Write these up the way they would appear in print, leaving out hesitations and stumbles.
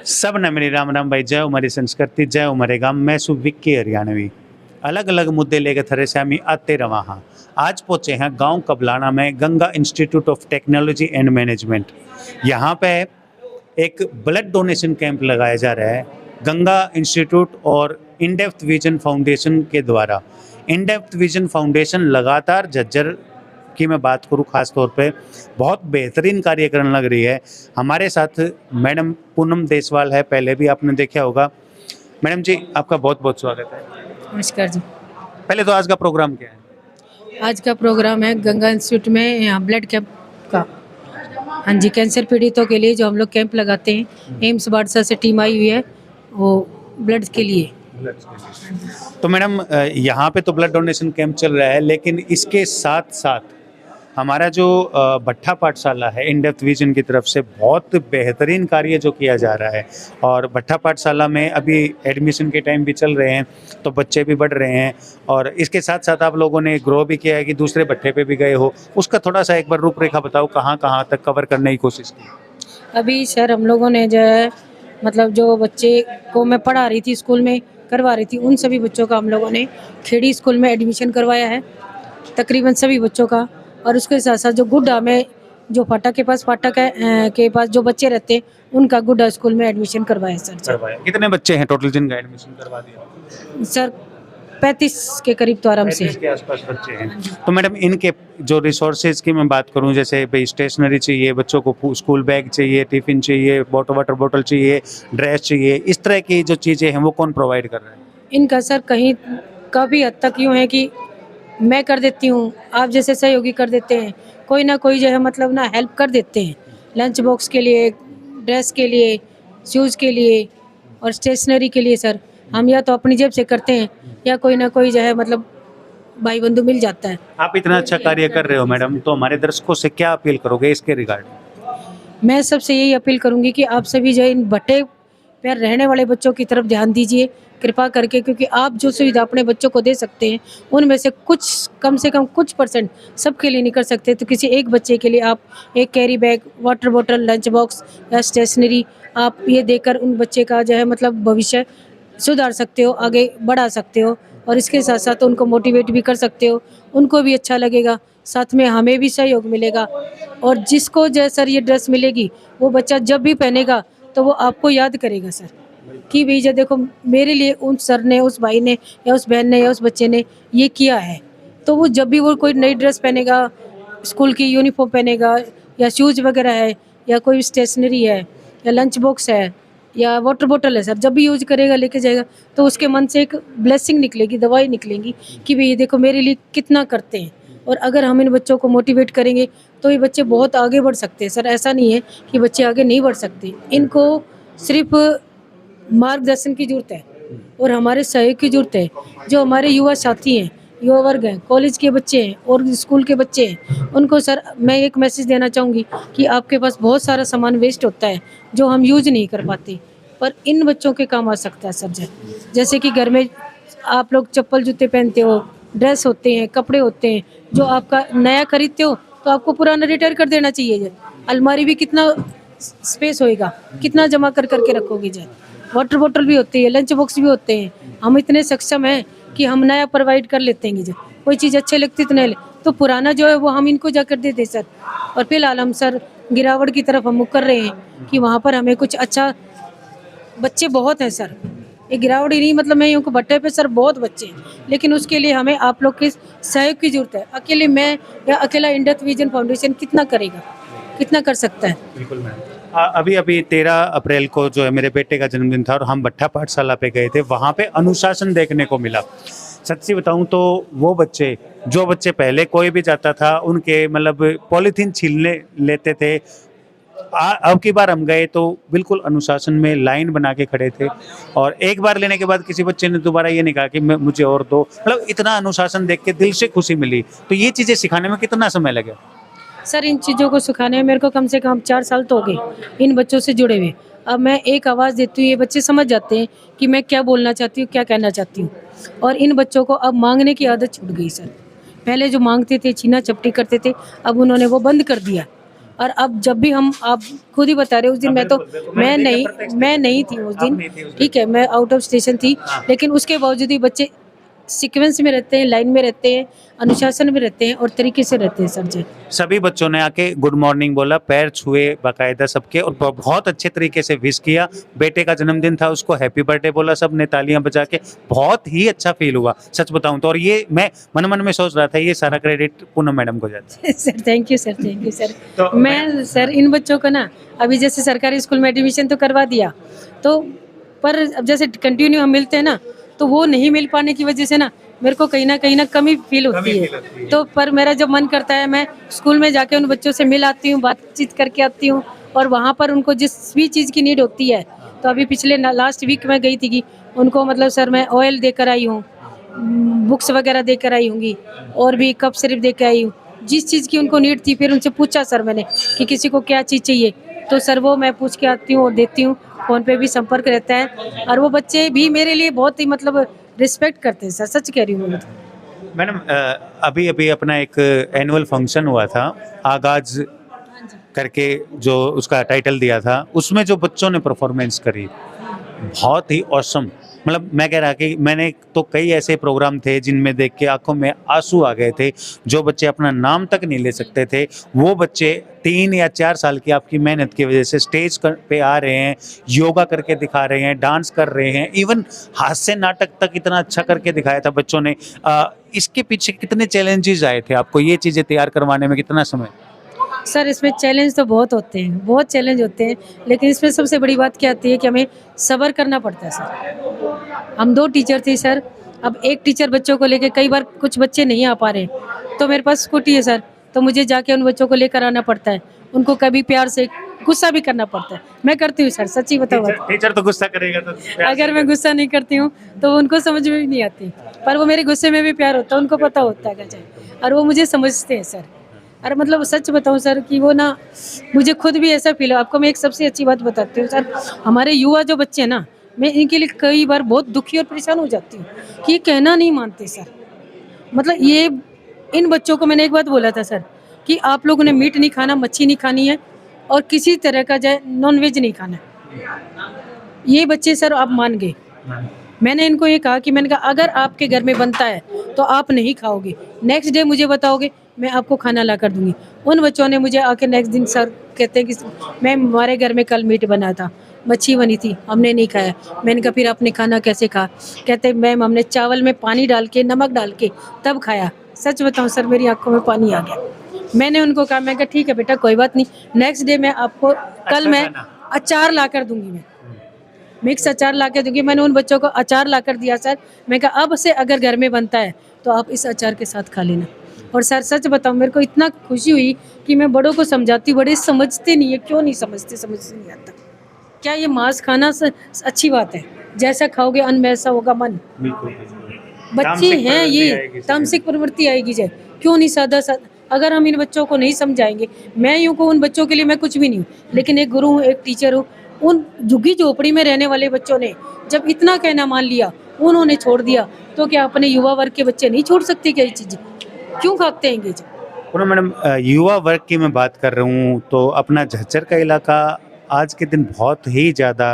सब ने मेरी राम राम भाई, जय हमारी संस्कृति, जय हमारे गांव। मैं विक्की हरियाणवी। अलग अलग मुद्दे लेकर थरे से हम आते रवा हाँ। आज पहुंचे हैं गांव कबलाना में Ganga institute of technology and management. यहाँ पे एक ब्लड डोनेशन कैंप लगाया जा रहा है गंगा इंस्टीट्यूट और इन डेप्थ विजन फाउंडेशन के द्वारा। इन डेप्थ विजन फाउंडेशन लगातार झज्जर की मैं बात करूँ खास तौर पे बहुत बेहतरीन कार्य करने लग रही है। हमारे साथ मैडम पूनम देसवाल है, पहले भी आपने देखा होगा। मैडम जी, आपका बहुत बहुत स्वागत है। नमस्कार जी। पहले तो आज का प्रोग्राम क्या है? आज का प्रोग्राम है गंगा इंस्टीट्यूट में यहाँ ब्लड कैंप का। हाँ जी, कैंसर पीड़ितों के लिए जो हम लोग कैंप लगाते हैं, एम्स बाड़सा से टीम आई हुई है वो ब्लड के लिए। तो मैडम, यहाँ पे तो ब्लड डोनेशन कैंप चल रहा है, लेकिन इसके साथ साथ हमारा जो भट्ठा पाठशाला है इन डेप्थ विजन की तरफ से बहुत बेहतरीन कार्य जो किया जा रहा है। और भट्ठा पाठशाला में अभी एडमिशन के टाइम भी चल रहे हैं, तो बच्चे भी बढ़ रहे हैं। और इसके साथ साथ आप लोगों ने ग्रो भी किया है कि दूसरे भट्ठे पे भी गए हो, उसका थोड़ा सा एक बार रूपरेखा बताओ, कहाँ कहाँ तक कवर करने की कोशिश की? अभी सर हम लोगों ने जो है मतलब जो बच्चे को मैं पढ़ा रही थी स्कूल में करवा रही थी, उन सभी बच्चों का हम लोगों ने खेड़ी स्कूल में एडमिशन करवाया है, तकरीबन सभी बच्चों का। और उसके साथ साथ जो गुड्डा में जो फाटक के पास के पास जो बच्चे रहते हैं, उनका गुड्डा स्कूल में एडमिशन करवाया सर। करवाया। कितने बच्चे हैं टोटल जिनका एडमिशन करवा दिया? सर 35 के करीब तो आराम से 35 के आसपास बच्चे हैं। तो मैडम, इनके जो रिसोर्सेज की मैं बात करूं, जैसे भाई स्टेशनरी चाहिए बच्चों को, स्कूल बैग चाहिए, टिफिन चाहिए, वाटर बोतल चाहिए, ड्रेस चाहिए, इस तरह की जो चीज़ें हैं वो कौन प्रोवाइड कर रहा है? इनका सर कहीं काफ़ी हद तक यूँ है कि मैं कर देती हूँ, आप जैसे सहयोगी कर देते हैं, कोई ना कोई जो है मतलब ना हेल्प कर देते हैं। लंच बॉक्स के लिए, ड्रेस के लिए, शूज़ के लिए और स्टेशनरी के लिए सर हम या तो अपनी जेब से करते हैं या कोई ना कोई जो है मतलब भाई बंधु मिल जाता है। आप इतना अच्छा कार्य कर रहे हो मैडम, तो हमारे दर्शकों से क्या अपील करोगे इसके रिगार्डिंग? मैं सबसे यही अपील करूंगी कि आप सभी जो इन भट्टे पर रहने वाले बच्चों की तरफ ध्यान दीजिए कृपा करके, क्योंकि आप जो सुविधा अपने बच्चों को दे सकते हैं उनमें से कुछ कम से कम कुछ % सबके लिए नहीं कर सकते, तो किसी एक बच्चे के लिए आप एक कैरी बैग, वाटर बोतल, लंच बॉक्स या स्टेशनरी आप ये देकर उन बच्चे का जो है मतलब भविष्य सुधार सकते हो, आगे बढ़ा सकते हो। और इसके साथ साथ उनको मोटिवेट भी कर सकते हो, उनको भी अच्छा लगेगा, साथ में हमें भी सहयोग मिलेगा। और जिसको जो सर ये ड्रेस मिलेगी वो बच्चा जब भी पहनेगा तो वो आपको याद करेगा सर कि भैया देखो मेरे लिए उन सर ने, उस भाई ने या उस बहन ने या उस बच्चे ने ये किया है। तो वो जब भी वो कोई नई ड्रेस पहनेगा, स्कूल की यूनिफॉर्म पहनेगा या शूज़ वगैरह है या कोई स्टेशनरी है या लंच बॉक्स है या वाटर बोतल है सर, जब भी यूज करेगा लेके जाएगा तो उसके मन से एक ब्लेसिंग निकलेगी, दवाई निकलेगी कि भाई ये देखो मेरे लिए कितना करते हैं। और अगर हम इन बच्चों को मोटिवेट करेंगे तो ये बच्चे बहुत आगे बढ़ सकते हैं सर। ऐसा नहीं है कि बच्चे आगे नहीं बढ़ सकते, इनको सिर्फ मार्गदर्शन की जरूरत है और हमारे सहयोग की जरूरत है। जो हमारे युवा साथी हैं, युवा वर्ग हैं, कॉलेज के बच्चे हैं और स्कूल के बच्चे हैं, उनको सर मैं एक मैसेज देना चाहूँगी कि आपके पास बहुत सारा सामान वेस्ट होता है जो हम यूज नहीं कर पाते, पर इन बच्चों के काम आ सकता है सर। जैसे कि घर में आप लोग चप्पल जूते पहनते हो, ड्रेस होते हैं, कपड़े होते हैं, जो आपका नया खरीदते हो तो आपको पुराना रिटायर कर देना चाहिए। अलमारी भी कितना स्पेस होएगा, कितना जमा कर करके रखोगे जी। वाटर बोतल भी होती है, लंच बॉक्स भी होते हैं, हम इतने सक्षम हैं कि हम नया प्रोवाइड कर लेते हैं जी। कोई चीज़ अच्छी लगती तो नहीं, तो पुराना जो है वो हम इनको जाकर दे दें सर। और फिलहाल हम सर गिरावट की तरफ हम मुख कर रहे हैं कि वहाँ पर हमें कुछ अच्छा, बच्चे बहुत हैं सर, ये गिरावट ही नहीं मतलब मैं यूँ को भट्टे पे सर बहुत बच्चे हैं, लेकिन उसके लिए हमें आप लोग के सहयोग की जरूरत है। अकेले मैं या अकेला इन डेप्थ विजन फाउंडेशन कितना करेगा, कितना कर सकता है? बिल्कुल मैम। अभी 13 अप्रैल को जो है मेरे बेटे का जन्मदिन था और हम भट्ठा पाठशाला पे गए थे, वहाँ पे अनुशासन देखने को मिला। सच्ची बताऊँ तो वो बच्चे, जो बच्चे पहले कोई भी जाता था उनके मतलब पॉलीथीन छीलने लेते थे, अब की बार हम गए तो बिल्कुल अनुशासन में लाइन बना के खड़े थे। और एक बार लेने के बाद किसी बच्चे ने दोबारा ये नहीं कहा कि मुझे और दो, मतलब इतना अनुशासन देख के दिल से खुशी मिली। तो ये चीज़ें सिखाने में कितना समय लगे? सर इन चीज़ों को सिखाने में मेरे को कम से कम 4 साल तो हो गए इन बच्चों से जुड़े हुए। अब मैं एक आवाज़ देती हूँ, ये बच्चे समझ जाते हैं कि मैं क्या बोलना चाहती हूँ, क्या कहना चाहती हूँ। और इन बच्चों को अब मांगने की आदत छूट गई सर। पहले जो मांगते थे, छीना चपटी करते थे, अब उन्होंने वो बंद कर दिया। और अब जब भी हम, आप खुद ही बता रहे हो, उस दिन हाँ, मैं तो बिल्कुल, बिल्कुल, मैंने देखा प्रत्यक्ष मैं देखा। नहीं थी उस आप दिन, नहीं थे उस दिन। ठीक है, मैं आउट ऑफ स्टेशन थी, हाँ। लेकिन उसके बावजूद ही बच्चे सीक्वेंस में रहते हैं, लाइन में रहते हैं, अनुशासन में रहते हैं और तरीके से रहते हैं सर जी। सभी बच्चों ने आके गुड मॉर्निंग बोला, पैर छुए बाकायदा सबके, और बहुत अच्छे तरीके से विश किया। बेटे का जन्मदिन था, उसको हैप्पी बर्थडे बोला सबने तालियां बजा के। बहुत ही अच्छा फील हुआ सच बताऊं तो। और ये मैं मन मन में सोच रहा था ये सारा क्रेडिट पूनम मैडम को जाता है। Sir thank you sir, thank you sir. तो मैं सर इन बच्चों को ना, अभी जैसे सरकारी स्कूल में एडमिशन तो करवा दिया, तो पर अब जैसे कंटिन्यू हम मिलते हैं ना, तो वो नहीं मिल पाने की वजह से ना मेरे को कहीं ना कमी फील होती feel होती है। है। तो पर मेरा जब मन करता है, मैं स्कूल में जाके उन बच्चों से मिल आती हूँ, बातचीत करके आती हूँ, और वहाँ पर उनको जिस भी चीज़ की नीड होती है, तो अभी पिछले लास्ट वीक मैं गई थी कि उनको मतलब सर मैं ऑयल देकर आई हूँ, बुक्स वगैरह देकर आई होंगी, और भी कप सिर्फ देकर आई हूँ, जिस चीज़ की उनको नीड थी। फिर उनसे पूछा सर मैंने कि किसी को क्या चीज़ चाहिए, तो सर वो मैं पूछ के आती हूँ और देती हूँ। फ़ोन पे भी संपर्क रहता है, और वो बच्चे भी मेरे लिए बहुत ही मतलब रिस्पेक्ट करते हैं सर, सच कह रही हूँ मैं तो। मैडम अभी अभी अपना एक एनुअल फंक्शन हुआ था, आगाज हाँ जी। करके जो उसका टाइटल दिया था, उसमें जो बच्चों ने परफॉर्मेंस करी बहुत ही ऑसम। मतलब मैं कह रहा कि मैंने तो कई ऐसे प्रोग्राम थे जिनमें देख के आंखों में आंसू आ गए थे। जो बच्चे अपना नाम तक नहीं ले सकते थे, वो बच्चे 3 या 4 साल की आपकी मेहनत की वजह से स्टेज पे आ रहे हैं, योगा करके दिखा रहे हैं, डांस कर रहे हैं, इवन हास्य नाटक तक इतना अच्छा करके दिखाया था बच्चों ने। इसके पीछे कितने चैलेंजेस आए थे आपको, ये चीज़ें तैयार करवाने में कितना समय? सर इसमें चैलेंज तो बहुत होते हैं, बहुत चैलेंज होते हैं, लेकिन इसमें सबसे बड़ी बात क्या आती है कि हमें सब्र करना पड़ता है सर। हम 2 टीचर थे सर, अब एक टीचर बच्चों को लेके, कई बार कुछ बच्चे नहीं आ पा रहे, तो मेरे पास स्कूटी है सर, तो मुझे जाके उन बच्चों को लेकर आना पड़ता है। उनको कभी प्यार से गुस्सा भी करना पड़ता है। मैं करती हूँ सर, सच्ची बताऊँ। टीचर तो गुस्सा करेगा तो अगर मैं गुस्सा नहीं करती हूँ तो उनको समझ में भी नहीं आती, पर वो मेरे गुस्से में भी प्यार होता है, उनको पता होता है कैसे, और वो मुझे समझते हैं सर। अरे मतलब सच बताऊं सर कि वो ना, मुझे खुद भी ऐसा फील है। आपको मैं एक सबसे अच्छी बात बताती हूँ सर, हमारे युवा जो बच्चे हैं ना, मैं इनके लिए कई बार बहुत दुखी और परेशान हो जाती हूँ कि ये कहना नहीं मानते सर। मतलब ये, इन बच्चों को मैंने एक बात बोला था सर कि आप लोगों ने मीट नहीं खाना, मच्छी नहीं खानी है, और किसी तरह का जो नॉन वेज नहीं खाना है। ये बच्चे सर आप मान गए। मैंने इनको ये कहा कि मैंने कहा अगर आपके घर में बनता है तो आप नहीं खाओगे, नेक्स्ट डे मुझे बताओगे, मैं आपको खाना ला कर दूंगी। उन बच्चों ने मुझे आके नेक्स्ट दिन सर कहते हैं कि मैम हमारे घर में कल मीट बना था, मच्छी बनी थी, हमने नहीं खाया। मैंने कहा फिर आपने खाना कैसे खा? कहते मैम हमने चावल में पानी डाल के, नमक डाल के तब खाया। सच बताऊं सर, मेरी आंखों में पानी आ गया। मैंने उनको कहा, मैं कहा ठीक है बेटा कोई बात नहीं, नेक्स्ट डे मैं आपको कल मैं अचार ला कर दूंगी, मैं मिक्स अचार ला के दूंगी। मैंने उन बच्चों को अचार ला कर दिया सर। मैं कहा अब से अगर घर में बनता है तो आप इस अचार के साथ खा लेना। और सर सच बताऊं, मेरे को इतना खुशी हुई कि मैं बड़ों को समझाती, बड़े समझते नहीं है। क्यों नहीं समझते, समझ नहीं आता। क्या ये मांस खाना अच्छी बात है? जैसा खाओगे अन्न वैसा होगा मन। बच्चे हैं ये, तामसिक प्रवृत्ति आएगी जाए। क्यों नहीं सादा सादा, अगर हम इन बच्चों को नहीं समझाएंगे, मैं यूँ को उन बच्चों के लिए मैं कुछ भी नहीं हूँ, लेकिन एक गुरु हूँ, एक टीचर हूँ। उन झुग्गी झोपड़ी में रहने वाले बच्चों ने जब इतना कहना मान लिया, उन्होंने छोड़ दिया, तो क्या अपने युवा वर्ग के बच्चे नहीं छोड़ सकते क्या ये चीज़ें? क्यों खाते हैं ये? पूनम मैडम, युवा वर्ग की मैं बात कर रहा हूँ तो अपना झज्जर का इलाका आज के दिन बहुत ही ज़्यादा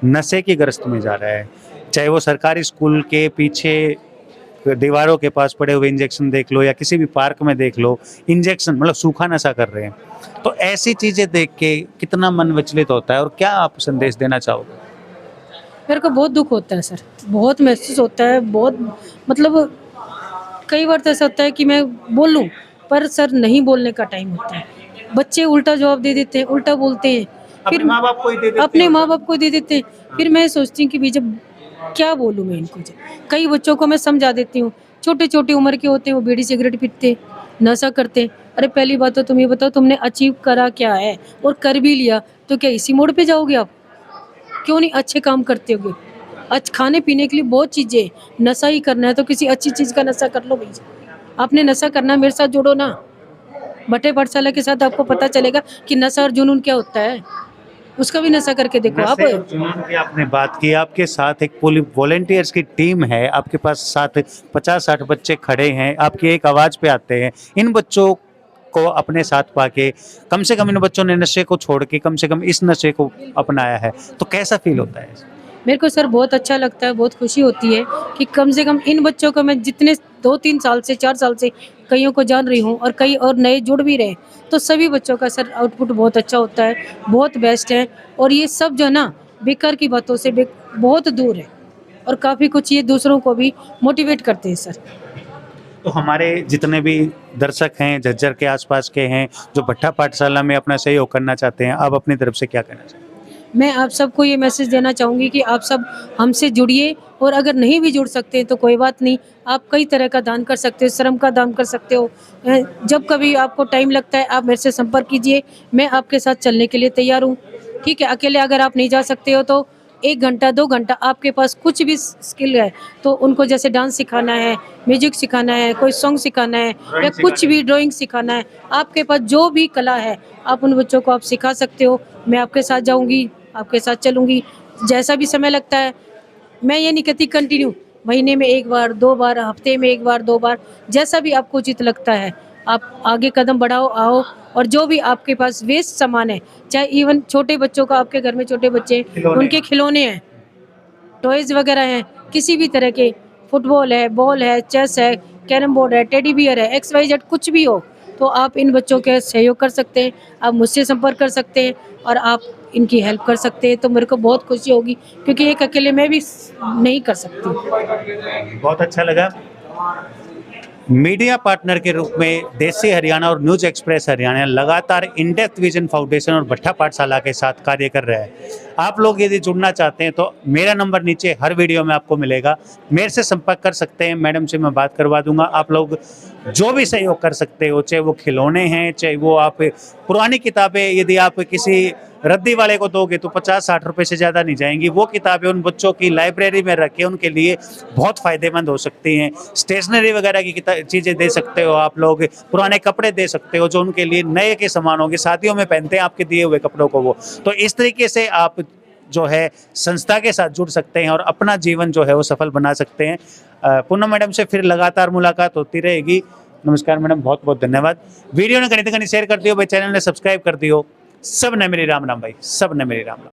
नशे की ग्रस्त में जा रहा है। चाहे वो सरकारी स्कूल के पीछे दीवारों के पास पड़े हुए इंजेक्शन देख लो, या किसी भी पार्क में देख लो, इंजेक्शन मतलब सूखा नशा कर रहे हैं। तो ऐसी चीज़ें देख के कितना मन विचलित होता है, और क्या आप संदेश देना चाहोगे? मेरे को बहुत दुख होता है सर, बहुत महसूस होता है, बहुत मतलब कई बार तो ऐसा होता है कि मैं बोलूं, पर सर नहीं बोलने का टाइम होता है। बच्चे उल्टा जवाब दे देते हैं, उल्टा बोलते हैं, फिर अपने माँ बाप को ही दे देते अपने हैं। माँ बाप को दे देते हैं। फिर मैं सोचती हूँ कि भाई जब क्या बोलूँ मैं इनको। कई बच्चों को मैं समझा देती हूँ, छोटे छोटे उम्र के होते हैं, वो बीड़ी सिगरेट पीते, नशा करते। अरे पहली बात तो तुम ये बताओ, तुमने अचीव करा क्या है? और कर भी लिया तो क्या इसी मोड़ पे जाओगे आप? क्यों नहीं अच्छे काम करते होगे? खाने पीने के लिए बहुत चीज़ें, नशा ही करना है तो किसी अच्छी चीज़ का नशा कर लो भाई। आपने नशा करना, मेरे साथ जुड़ो ना, बटे पाठशाला के साथ आपको पता चलेगा कि नशा और जुनून क्या होता है। उसका भी नशा करके देखो आप। नशे और जुनून की आपने बात की, आपके साथ एक पूरी वॉलेंटियर्स की टीम है, आपके पास साथ 50-60 बच्चे खड़े हैं, आपकी एक आवाज़ पे आते हैं। इन बच्चों को अपने साथ पाके कम से कम इन बच्चों ने नशे को छोड़ के कम से कम इस नशे को अपनाया है, तो कैसा फील होता है? मेरे को सर बहुत अच्छा लगता है, बहुत खुशी होती है कि कम से कम इन बच्चों को मैं जितने 2-3 साल से 4 साल से कईयों को जान रही हूँ और कई और नए जुड़ भी रहे, तो सभी बच्चों का सर आउटपुट बहुत अच्छा होता है, बहुत बेस्ट है। और ये सब जो है ना बेकार की बातों से बहुत दूर है और काफ़ी कुछ ये दूसरों को भी मोटिवेट करते हैं सर। तो हमारे जितने भी दर्शक हैं झज्जर के आसपास के हैं जो भट्टा पाठशाला में अपना सहयोग करना चाहते हैं, आप अपनी तरफ से क्या कहना चाहते हैं? मैं आप सबको ये मैसेज देना चाहूँगी कि आप सब हमसे जुड़िए और अगर नहीं भी जुड़ सकते तो कोई बात नहीं, आप कई तरह का दान कर सकते हो, श्रम का दान कर सकते हो। जब कभी आपको टाइम लगता है आप मेरे से संपर्क कीजिए, मैं आपके साथ चलने के लिए तैयार हूँ। ठीक है, अकेले अगर आप नहीं जा सकते हो तो 1 घंटा 2 घंटा आपके पास कुछ भी स्किल है तो उनको जैसे डांस सिखाना है, म्यूजिक सिखाना है, कोई सॉन्ग सिखाना है या कुछ भी ड्राइंग सिखाना है, आपके पास जो भी कला है आप उन बच्चों को आप सिखा सकते हो। मैं आपके साथ जाऊँगी, आपके साथ चलूँगी, जैसा भी समय लगता है। मैं ये नहीं कहती कंटिन्यू, महीने में 1 बार 2 बार, हफ्ते में 1 बार 2 बार, जैसा भी आपको उचित लगता है आप आगे कदम बढ़ाओ, आओ। और जो भी आपके पास वेस्ट सामान है, चाहे इवन छोटे बच्चों का, आपके घर में छोटे बच्चे हैं उनके खिलौने हैं, टॉयज़ वगैरह हैं, किसी भी तरह के, फुटबॉल है, बॉल है, चेस है, कैरम बोर्ड है, टेडी बियर है, XYZ कुछ भी हो, तो आप इन बच्चों के सहयोग कर सकते हैं, आप मुझसे संपर्क कर सकते हैं और आप इनकी हेल्प कर सकते हैं, तो मेरे को बहुत खुशी होगी क्योंकि एक अकेले मैं भी नहीं कर सकती। बहुत अच्छा लगा। मीडिया पार्टनर के रूप में देसी हरियाणा और न्यूज एक्सप्रेस हरियाणा लगातार इन डेप्थ विजन फाउंडेशन और भट्टा पाठशाला के साथ कार्य कर रहे हैं। आप लोग यदि जुड़ना चाहते हैं तो मेरा नंबर नीचे हर वीडियो में आपको मिलेगा, मेरे से संपर्क कर सकते हैं, मैडम से मैं बात करवा दूंगा। आप लोग जो भी सहयोग कर सकते हो, चाहे वो खिलौने हैं, चाहे वो आप पुरानी किताबें, यदि आप किसी रद्दी वाले को दोगे तो 50-60 रुपए से ज़्यादा नहीं जाएंगी, वो किताबें उन बच्चों की लाइब्रेरी में रख के उनके लिए बहुत फ़ायदेमंद हो सकती हैं। स्टेशनरी वगैरह की चीज़ें दे सकते हो आप लोग, पुराने कपड़े दे सकते हो जो उनके लिए नए के समान होंगे, शादियों में पहनते हैं आपके दिए हुए कपड़ों को वो। तो इस तरीके से आप जो है संस्था के साथ जुड़ सकते हैं और अपना जीवन जो है वो सफल बना सकते हैं। पूनम मैडम से फिर लगातार मुलाकात होती रहेगी। नमस्कार मैडम, बहुत बहुत धन्यवाद। वीडियो ने कहीं शेयर कर दियो भाई, चैनल ने सब्सक्राइब कर दियो। सब ने मेरी राम राम भाई, सब ने मेरी राम राम।